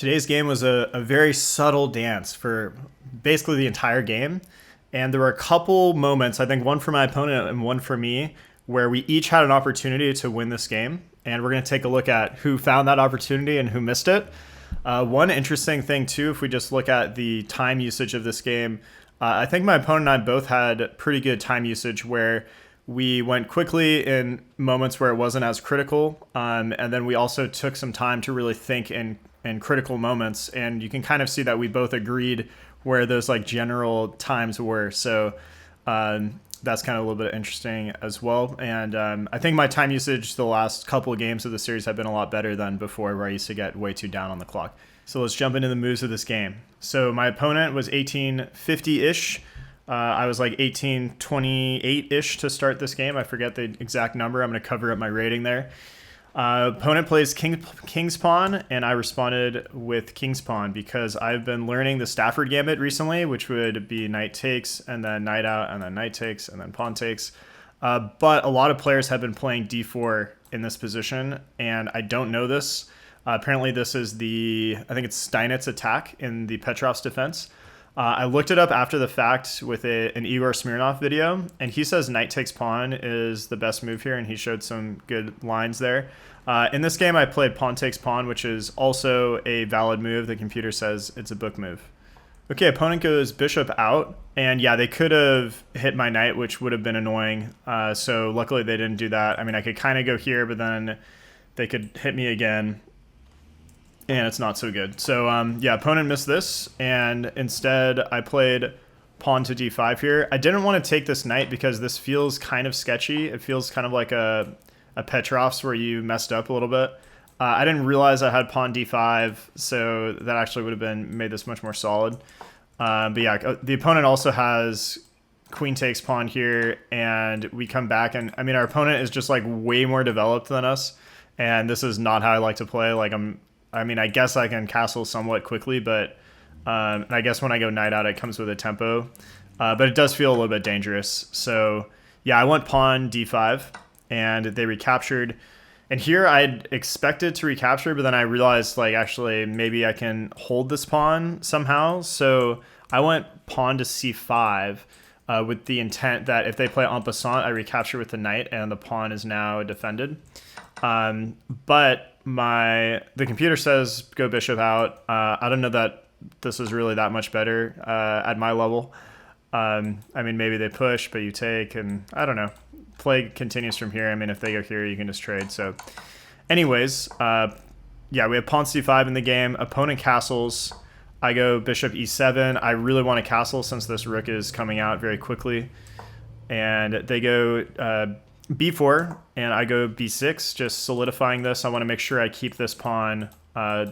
Today's game was a very subtle dance for basically the entire game. And there were a couple moments, I think one for my opponent and one for me, where we each had an opportunity to win this game. And we're going to take a look at who found that opportunity and who missed it. One interesting thing, too, if we just look at the time usage of this game, I think my opponent and I both had pretty good time usage where we went quickly in moments where it wasn't as critical. And then we also took some time to really think in critical moments. And you can kind of see that we both agreed where those like general times were. So that's kind of a little bit interesting as well. And I think my time usage the last couple of games of the series have been a lot better than before, where I used to get way too down on the clock. So let's jump into the moves of this game. So my opponent was 1850-ish. I was like 1828-ish to start this game. I forget the exact number. I'm going to cover up my rating there. Opponent plays King's Pawn, and I responded with King's Pawn because I've been learning the Stafford Gambit recently, which would be knight takes, and then knight out, and then knight takes, and then pawn takes. But a lot of players have been playing d4 in this position, and I don't know this. Apparently this is I think it's Steinitz Attack in the Petroff's defense. I looked it up after the fact with an Igor Smirnov video, and he says knight takes pawn is the best move here, and he showed some good lines there. In this game, I played pawn takes pawn, which is also a valid move. The computer says it's a book move. Okay, opponent goes bishop out, and yeah, they could have hit my knight, which would have been annoying. So luckily they didn't do that. I mean, I could kind of go here, but then they could hit me again. And it's not so good. So yeah, opponent missed this, and instead I played pawn to d5 here. I didn't want to take this knight because this feels kind of sketchy. It feels kind of like a Petroff's where you messed up a little bit. I didn't realize I had pawn d5, so that actually would have made this much more solid. But yeah, the opponent also has queen takes pawn here, and we come back, and I mean our opponent is just like way more developed than us, and this is not how I like to play. I mean, I guess I can castle somewhat quickly, but I guess when I go knight out, it comes with a tempo. But it does feel a little bit dangerous. So yeah, I went pawn d5, and they recaptured. And here I'd expected to recapture, but then I realized, like, actually, maybe I can hold this pawn somehow. So I went pawn to c5 with the intent that if they play en passant, I recapture with the knight, and the pawn is now defended. But the computer says go bishop out. I don't know that this is really that much better at my level. I mean, maybe they push, but you take, and I don't know. Play continues from here. I mean, if they go here, you can just trade. So anyways, yeah, we have pawn c5 in the game. Opponent castles. I go bishop e7. I really want to castle since this rook is coming out very quickly. And they go b4, and I go b6, just solidifying this. I want to make sure I keep this pawn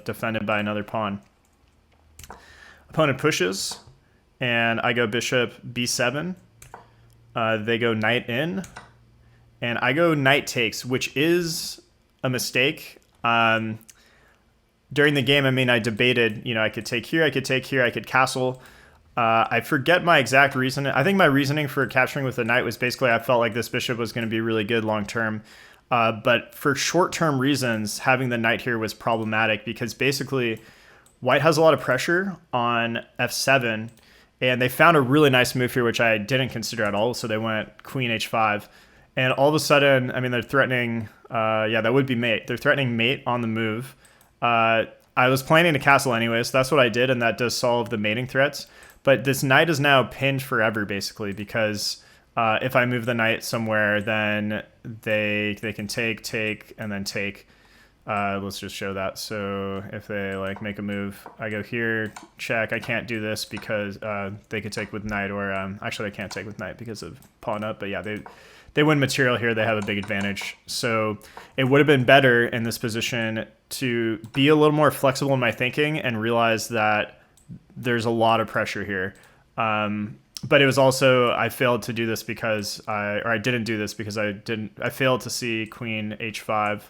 defended by another pawn. Opponent pushes, and I go bishop b7. They go knight in, and I go knight takes, which is a mistake. During the game, I mean, I debated, I could take here, I could take here, I could castle. I forget my exact reason. I think my reasoning for capturing with the knight was basically I felt like this bishop was going to be really good long term. But for short term reasons, having the knight here was problematic because basically white has a lot of pressure on f7, and they found a really nice move here, which I didn't consider at all. So they went queen h5. And all of a sudden, I mean, they're threatening, yeah, that would be mate. They're threatening mate on the move. I was planning to castle anyway, so that's what I did, and that does solve the mating threats. But this knight is now pinned forever, basically, because if I move the knight somewhere, then they can take, and then take. Let's just show that. So if they like make a move, I go here, check. I can't do this because they could take with knight, or actually I can't take with knight because of pawn up. But yeah, they win material here. They have a big advantage. So it would have been better in this position to be a little more flexible in my thinking and realize that there's a lot of pressure here. But it was also, I failed to do this because I didn't do this because I failed to see queen h5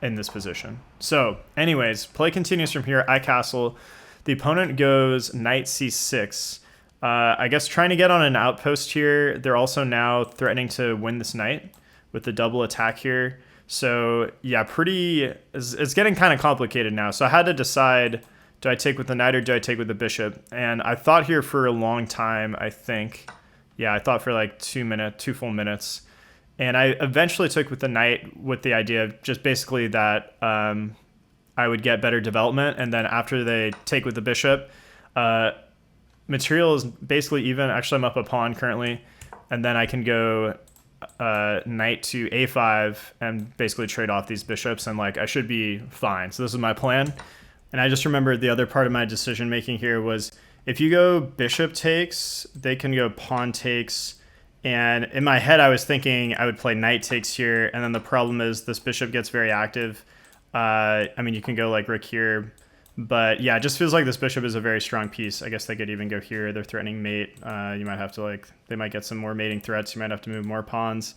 in this position. So anyways, play continues from here. I castle. The opponent goes knight c6. I guess trying to get on an outpost here. They're also now threatening to win this knight with the double attack here. So yeah, it's getting kind of complicated now. So I had to decide, do I take with the knight or do I take with the bishop? And I thought here for a long time, I think. Yeah, I thought for like 2 full minutes. And I eventually took with the knight with the idea of just basically that I would get better development. And then after they take with the bishop, material is basically even. Actually, I'm up a pawn currently. And then I can go knight to a5 and basically trade off these bishops. And like I should be fine. So this is my plan. And I just remembered the other part of my decision making here was if you go bishop takes, they can go pawn takes. And in my head, I was thinking I would play knight takes here. And then the problem is this bishop gets very active. I mean, you can go like rook here. But yeah, it just feels like this bishop is a very strong piece. I guess they could even go here. They're threatening mate. You might have to they might get some more mating threats. You might have to move more pawns.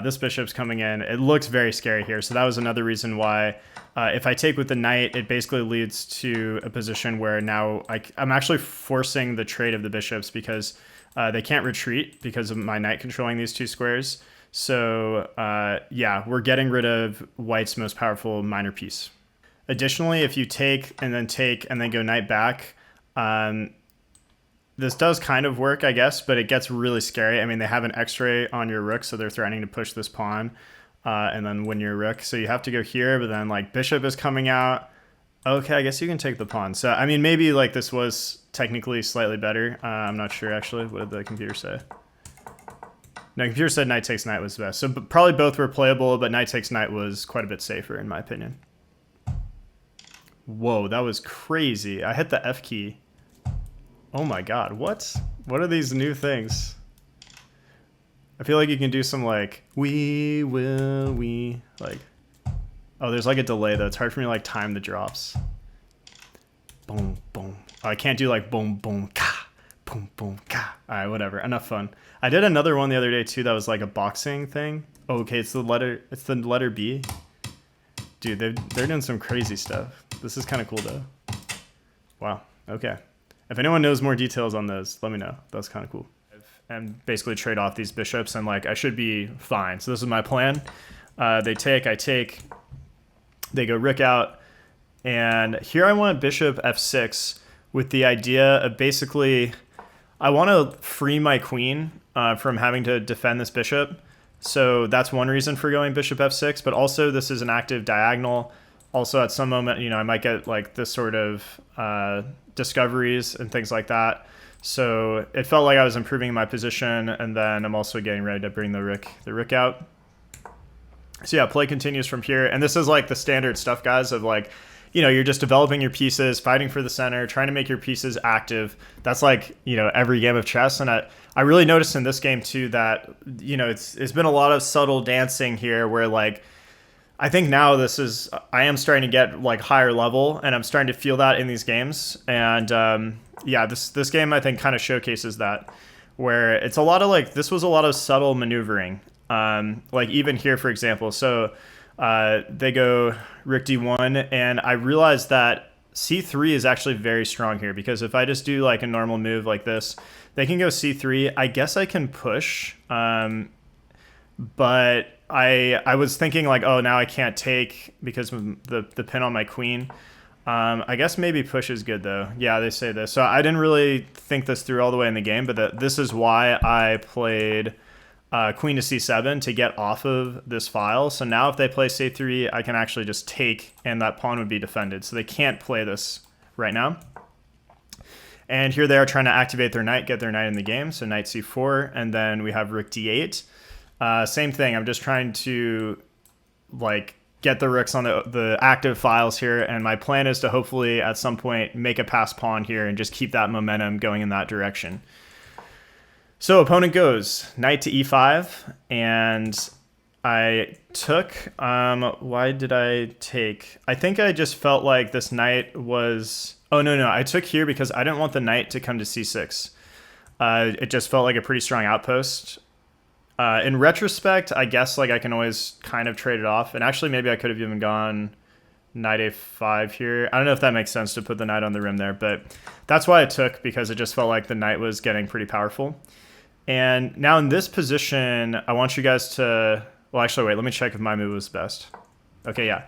This bishop's coming in. It looks very scary here. So that was another reason why if I take with the knight, it basically leads to a position where now I'm actually forcing the trade of the bishops because they can't retreat because of my knight controlling these two squares. So yeah, we're getting rid of white's most powerful minor piece. Additionally, if you take and then go knight back, this does kind of work, I guess, but it gets really scary. I mean, they have an x-ray on your rook, so they're threatening to push this pawn and then win your rook. So you have to go here, but then like bishop is coming out. Okay, I guess you can take the pawn. So, I mean, maybe like this was technically slightly better. I'm not sure, actually. What did the computer say? No, computer said knight takes knight was best. So probably both were playable, but knight takes knight was quite a bit safer, in my opinion. Whoa, that was crazy. I hit the F key. Oh my god, what? What are these new things? I feel like you can do some like, like... Oh, there's like a delay though. It's hard for me to like time the drops. Boom, boom. Oh, I can't do like boom, boom, ka, boom, boom, ka. All right, whatever. Enough fun. I did another one the other day too that was like a boxing thing. Oh, okay, it's the letter B. Dude, they're doing some crazy stuff. This is kind of cool though. Wow, okay. If anyone knows more details on those, let me know. That's kind of cool. And basically trade off these bishops and like I should be fine. So this is my plan. They take, I take. They go rook out, and here I want bishop f6 with the idea of basically I want to free my queen from having to defend this bishop. So that's one reason for going bishop f6, but also this is an active diagonal. Also at some moment, you know, I might get like this sort of discoveries and things like that. So it felt like I was improving my position, and then I'm also getting ready to bring the rook out. So yeah, play continues from here. And this is like the standard stuff, guys, of like, you know, you're just developing your pieces, fighting for the center, trying to make your pieces active. That's like, you know, every game of chess. And I really noticed in this game too that, you know, it's been a lot of subtle dancing here where like, I think now I am starting to get like higher level, and I'm starting to feel that in these games. And yeah, this game I think kind of showcases that, where it's a lot of like, this was a lot of subtle maneuvering. Like even here, for example, so they go rook d1, and I realized that c3 is actually very strong here, because if I just do like a normal move like this, they can go c3. I guess I can push, but I was thinking like, oh, now I can't take because of the pin on my queen. I guess maybe push is good though. Yeah, they say this. So I didn't really think this through all the way in the game, but this is why I played queen to c7 to get off of this file. So now if they play c3, I can actually just take, and that pawn would be defended. So they can't play this right now. And here they are trying to activate their knight, get their knight in the game. So knight c4, and then we have rook d8. Same thing. I'm just trying to like get the rooks on the active files here, and my plan is to hopefully at some point make a pass pawn here and just keep that momentum going in that direction. So opponent goes knight to e5, and I took, why did I take? I think I just felt like this knight was, oh no, I took here because I didn't want the knight to come to c6. It just felt like a pretty strong outpost. In retrospect, I guess like I can always kind of trade it off, and actually maybe I could have even gone knight a5 here. I don't know if that makes sense to put the knight on the rim there, but that's why I took, because it just felt like the knight was getting pretty powerful. And now in this position, I want you guys to Well, actually, wait, let me check if my move was best. Okay, yeah.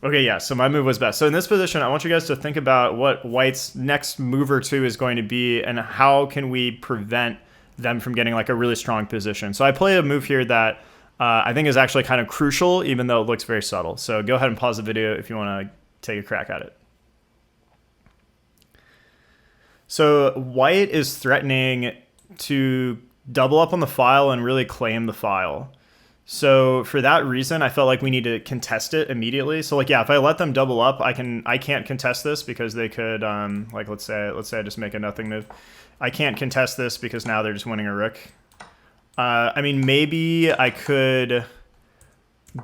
Okay, yeah, so my move was best. So in this position, I want you guys to think about what white's next move or two is going to be and how can we prevent them from getting like a really strong position. So I play a move here that I think is actually kind of crucial, even though it looks very subtle. So go ahead and pause the video if you want to take a crack at it. So white is threatening to double up on the file and really claim the file. So for that reason, I felt like we need to contest it immediately. So like, yeah, if I let them double up, I can't contest this because they could, like, let's say I just make a nothing move. I can't contest this because now they're just winning a rook. I mean, maybe I could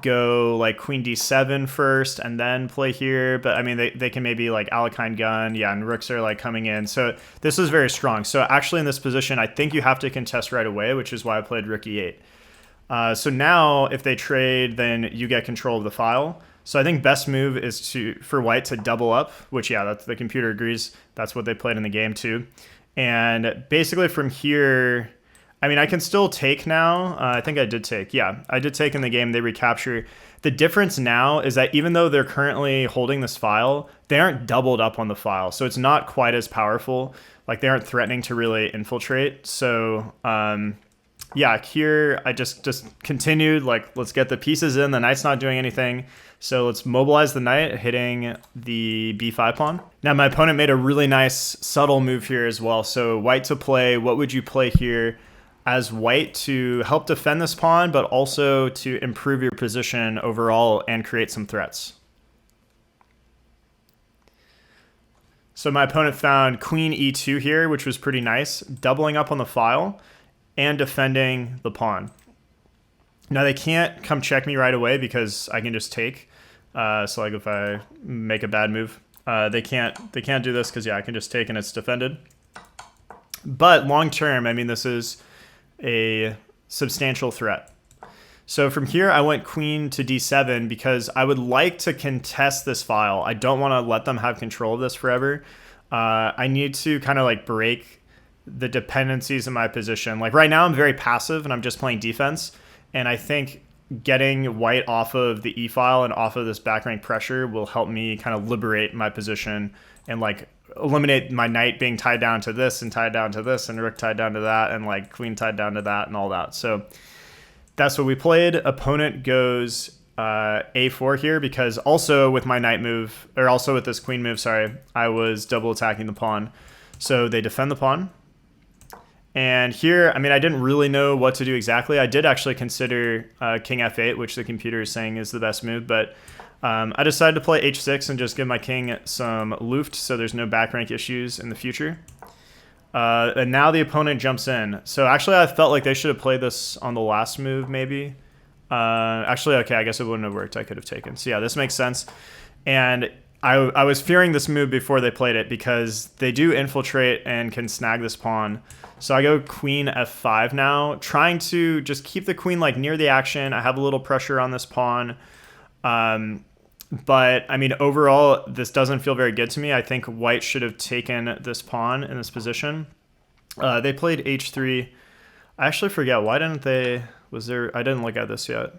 go like queen d7 first and then play here, but I mean, they can maybe like Alekhine gun, yeah, and rooks are like coming in. So this is very strong. So actually in this position, I think you have to contest right away, which is why I played rook e8. So now if they trade, then you get control of the file. So I think best move is for white to double up, which, yeah, the computer agrees. That's what they played in the game too. And basically from here, I mean, I can still take now. I think I did take. Yeah, I did take in the game. They recapture. The difference now is that even though they're currently holding this file, they aren't doubled up on the file. So it's not quite as powerful. Like they aren't threatening to really infiltrate. So yeah, here I just continued, like, let's get the pieces in. The knight's not doing anything. So let's mobilize the knight, hitting the b5 pawn. Now my opponent made a really nice subtle move here as well. So white to play, what would you play here as white to help defend this pawn, but also to improve your position overall and create some threats? So my opponent found queen e2 here, which was pretty nice, doubling up on the file and defending the pawn. Now they can't come check me right away because I can just take. So like if I make a bad move, they can't do this because, yeah, I can just take and it's defended. But long term, I mean, this is a substantial threat. So from here, I went queen to d7 because I would like to contest this file. I don't want to let them have control of this forever. I need to kind of like break the dependencies in my position. Like right now, I'm very passive and I'm just playing defense. And I think getting white off of the e-file and off of this back rank pressure will help me kind of liberate my position and like eliminate my knight being tied down to this and tied down to this and rook tied down to that and like queen tied down to that and all that. So that's what we played. Opponent goes a4 here because also with my knight move, or also with this queen move, sorry, I was double attacking the pawn. So they defend the pawn. And here, I mean, I didn't really know what to do exactly. I did actually consider king f8, which the computer is saying is the best move, but I decided to play h6 and just give my king some luft so there's no back rank issues in the future. And now the opponent jumps in. So actually, I felt like they should have played this on the last move, maybe. Actually, okay, I guess it wouldn't have worked. I could have taken. So yeah, this makes sense. And I was fearing this move before they played it because they do infiltrate and can snag this pawn. So I go queen f5 now, trying to just keep the queen like near the action. I have a little pressure on this pawn. But I mean, overall, this doesn't feel very good to me. I think white should have taken this pawn in this position. They played h3. I actually forget, why didn't they, I didn't look at this yet.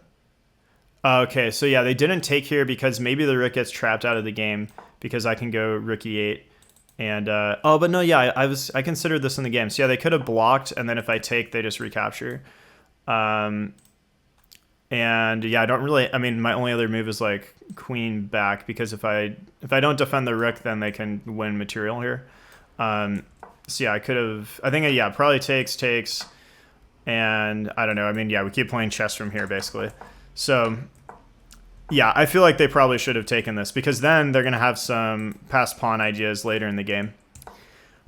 Okay, so yeah, they didn't take here because maybe the rook gets trapped out of the game because I can go rook e8. And, oh, but no, yeah, I considered this in the game. So yeah, they could have blocked, and then if I take, they just recapture. And yeah, I mean, my only other move is like queen back because if I don't defend the rook, then they can win material here. So yeah, I think, yeah, probably takes, and I don't know. I mean, yeah, we keep playing chess from here basically. So yeah, I feel like they probably should have taken this because then they're going to have some pass pawn ideas later in the game.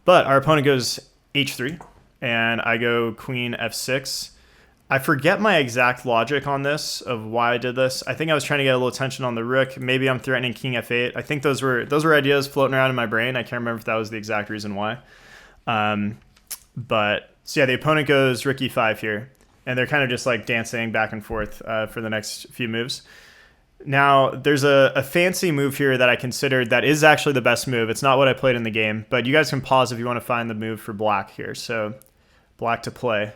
But our opponent goes h3 and I go queen f6. I forget my exact logic on this of why I did this. I think I was trying to get a little tension on the rook. Maybe I'm threatening king f8. I think those were ideas floating around in my brain. I can't remember if that was the exact reason why. But so yeah, the opponent goes rook e5 here. And they're kind of just like dancing back and forth for the next few moves. Now, there's a fancy move here that I considered that is actually the best move. It's not what I played in the game, but you guys can pause if you want to find the move for black here. So black to play.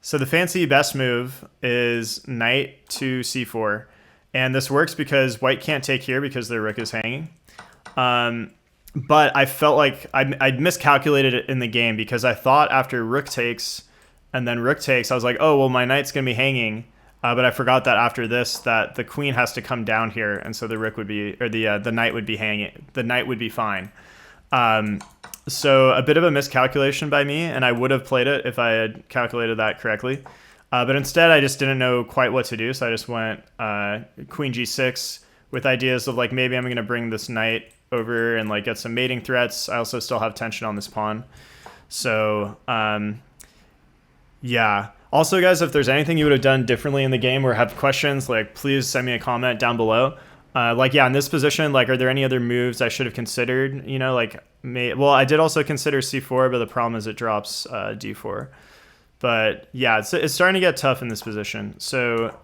So the fancy best move is knight to c4. And this works because white can't take here because their rook is hanging. But I felt like I'd miscalculated it in the game because I thought after rook takes and then rook takes, I was like, oh, well, my knight's going to be hanging. But I forgot that after this, that the queen has to come down here. And so the rook would be, or the knight would be hanging. The knight would be fine. So a bit of a miscalculation by me, and I would have played it if I had calculated that correctly. But instead, I just didn't know quite what to do, so I just went queen g6 with ideas of like maybe I'm going to bring this knight over and like get some mating threats. I also still have tension on this pawn. So yeah. Also, guys, if there's anything you would have done differently in the game or have questions, like please send me a comment down below. Like, yeah, in this position, like, are there any other moves I should have considered? You know, like, well, I did also consider c4, but the problem is it drops d4. But yeah, it's starting to get tough in this position. So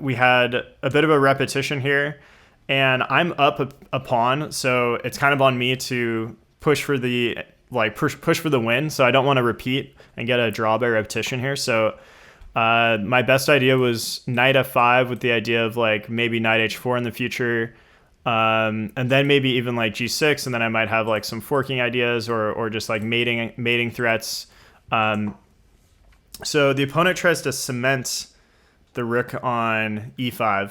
we had a bit of a repetition here, and I'm up a pawn, so it's kind of on me to push for the push for the win. So I don't want to repeat and get a draw by repetition here. So my best idea was knight f5 with the idea of like maybe knight h4 in the future, and then maybe even like g6, and then I might have like some forking ideas or just like mating threats. So the opponent tries to cement the rook on e5.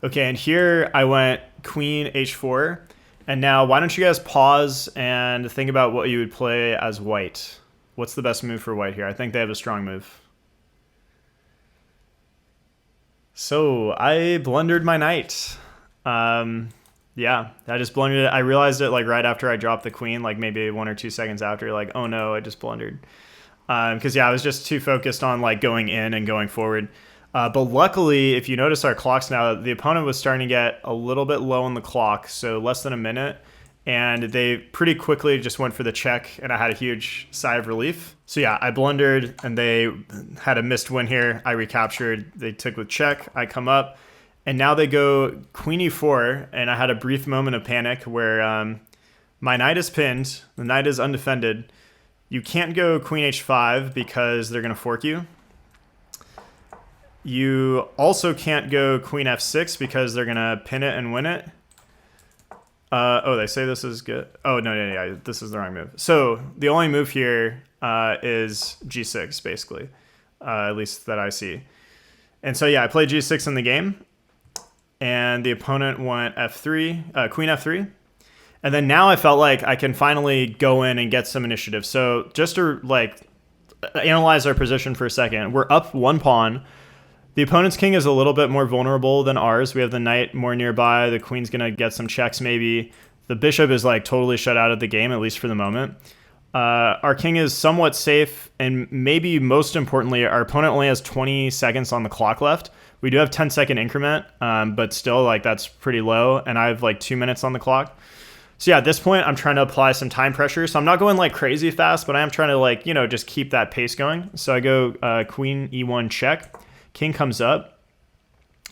Okay, and here I went queen h4. And now why don't you guys pause and think about what you would play as white? What's the best move for white here? I think they have a strong move. So I blundered my knight. Yeah, I just blundered it. I realized it like right after I dropped the queen, like maybe 1 or 2 seconds after, like, oh no, I just blundered. Because yeah, I was just too focused on like going in and going forward. But luckily, if you notice our clocks now, the opponent was starting to get a little bit low on the clock, so less than a minute. And they pretty quickly just went for the check, and I had a huge sigh of relief. So yeah, I blundered, and they had a missed win here. I recaptured, they took with check, I come up, and now they go queen e4, and I had a brief moment of panic where my knight is pinned, the knight is undefended. You can't go queen h5 because they're going to fork you. You also can't go queen f6 because they're going to pin it and win it. Oh, they say this is good. Oh, no, this is the wrong move. So the only move here is g6, basically, at least that I see. And so, yeah, I played g6 in the game, and the opponent went f3, queen f3. And then now I felt like I can finally go in and get some initiative. So just to like analyze our position for a second, we're up 1 pawn. The opponent's king is a little bit more vulnerable than ours. We have the knight more nearby. The queen's going to get some checks maybe. The bishop is like totally shut out of the game, at least for the moment. Our king is somewhat safe, and maybe most importantly, our opponent only has 20 seconds on the clock left. We do have 10-second increment, but still, like, that's pretty low, and I have like 2 minutes on the clock. So yeah, at this point, I'm trying to apply some time pressure. So I'm not going like crazy fast, but I am trying to like, you know, just keep that pace going. So I go queen e1 check. King comes up,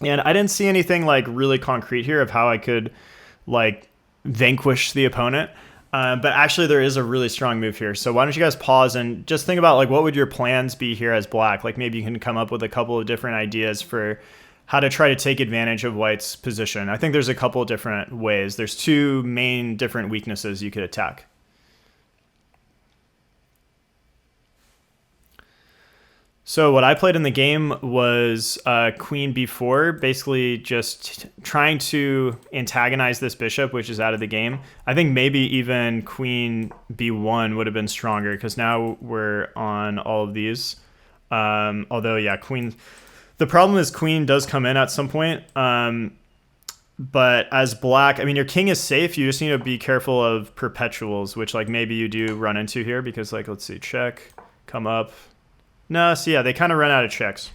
and I didn't see anything like really concrete here of how I could like vanquish the opponent. But actually there is a really strong move here. So why don't you guys pause and just think about like what would your plans be here as black? Like maybe you can come up with a couple of different ideas for how to try to take advantage of white's position. I think there's a couple of different ways. There's 2 main different weaknesses you could attack. So what I played in the game was queen b4, basically just trying to antagonize this bishop, which is out of the game. I think maybe even queen b1 would have been stronger because now we're on all of these. Although, yeah, queen... The problem is queen does come in at some point. But as black, I mean, your king is safe. You just need to be careful of perpetuals, which like maybe you do run into here because like, let's see, check, come up. No, so yeah, they kind of run out of checks.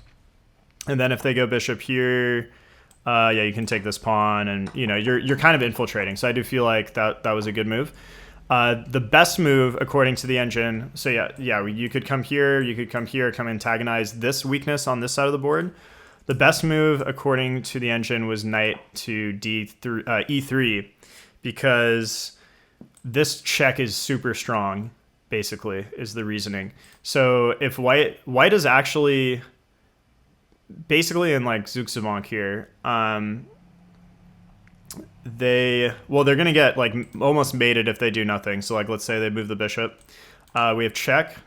And then if they go bishop here, yeah, you can take this pawn, and you know you're kind of infiltrating. So I do feel like that was a good move. The best move according to the engine. So yeah, you could come here, you could come here, come antagonize this weakness on this side of the board. The best move according to the engine was knight to e3 because this check is super strong. basically, is the reasoning. So if white is actually basically in like Zugzwang here, they're going to get like almost mated if they do nothing. So like, let's say they move the bishop. We have check.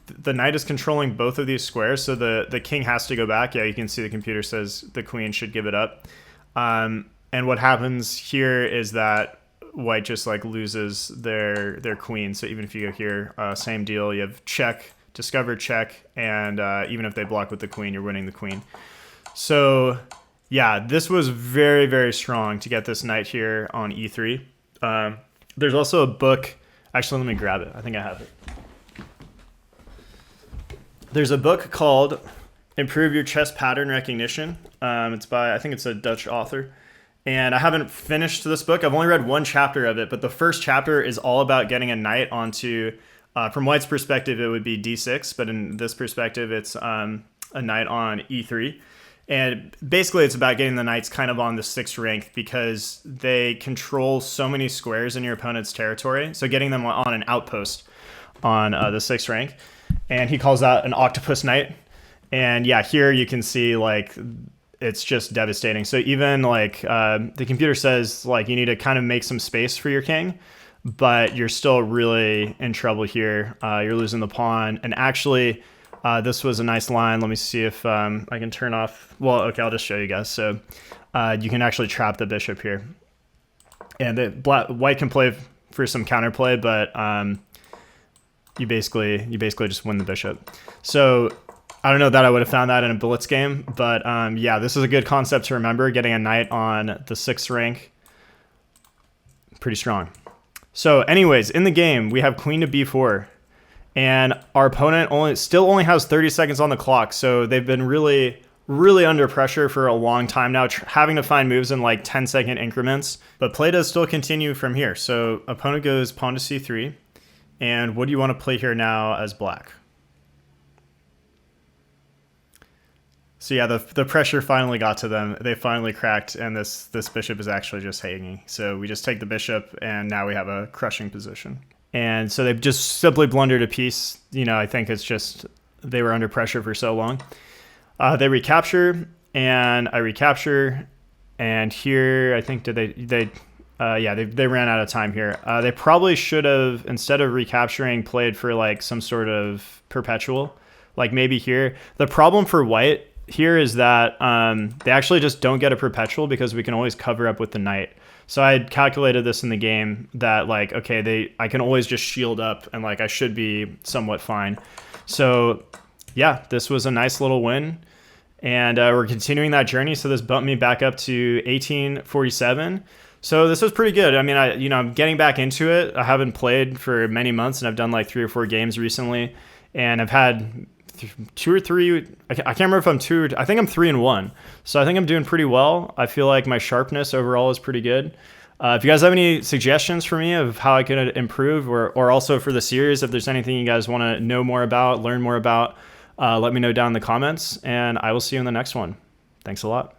The knight is controlling both of these squares, so the king has to go back. Yeah, you can see the computer says the queen should give it up. And what happens here is that white just like loses their queen. So even if you go here, same deal. You have check, discover check, and even if they block with the queen, you're winning the queen. So yeah, this was very, very strong to get this knight here on e3. There's also a book. Actually, let me grab it. I think I have it. There's a book called Improve Your Chess Pattern Recognition. It's by, I think it's a Dutch author. And I haven't finished this book. I've only read one chapter of it, but the first chapter is all about getting a knight onto, from white's perspective, it would be d6, but in this perspective, it's a knight on e3. And basically, it's about getting the knights kind of on the 6th rank because they control so many squares in your opponent's territory. So getting them on an outpost on the 6th rank. And he calls that an octopus knight. And yeah, here you can see like it's just devastating. So even like the computer says like you need to kind of make some space for your king, but you're still really in trouble here. You're losing the pawn. And actually, this was a nice line. Let me see if I can turn off. Well, okay, I'll just show you guys. So you can actually trap the bishop here. And white can play for some counterplay, but you basically just win the bishop. So I don't know that I would have found that in a blitz game, but yeah, this is a good concept to remember. Getting a knight on the 6th rank, pretty strong. So anyways, in the game, we have queen to b4, and our opponent still only has 30 seconds on the clock. So they've been really, really under pressure for a long time now, having to find moves in like 10-second increments. But play does still continue from here. So opponent goes pawn to c3. And what do you want to play here now as black? So yeah, the pressure finally got to them. They finally cracked, and this bishop is actually just hanging. So we just take the bishop, and now we have a crushing position. And so they've just simply blundered a piece. You know, I think it's just they were under pressure for so long. They recapture, and I recapture. And here, I think, yeah, they ran out of time here. They probably should have, instead of recapturing, played for like some sort of perpetual, like maybe here. The problem for white here is that they actually just don't get a perpetual because we can always cover up with the knight. So I had calculated this in the game that like, okay, I can always just shield up and like I should be somewhat fine. So yeah, this was a nice little win. And we're continuing that journey. So this bumped me back up to 1847. So this was pretty good. I mean, I'm getting back into it. I haven't played for many months, and I've done like 3 or 4 games recently, and I've had 2 or 3. I can't remember if I'm 2. I think I'm 3-1. So I think I'm doing pretty well. I feel like my sharpness overall is pretty good. If you guys have any suggestions for me of how I can improve, or also for the series, if there's anything you guys want to know more about, learn more about, let me know down in the comments, and I will see you in the next one. Thanks a lot.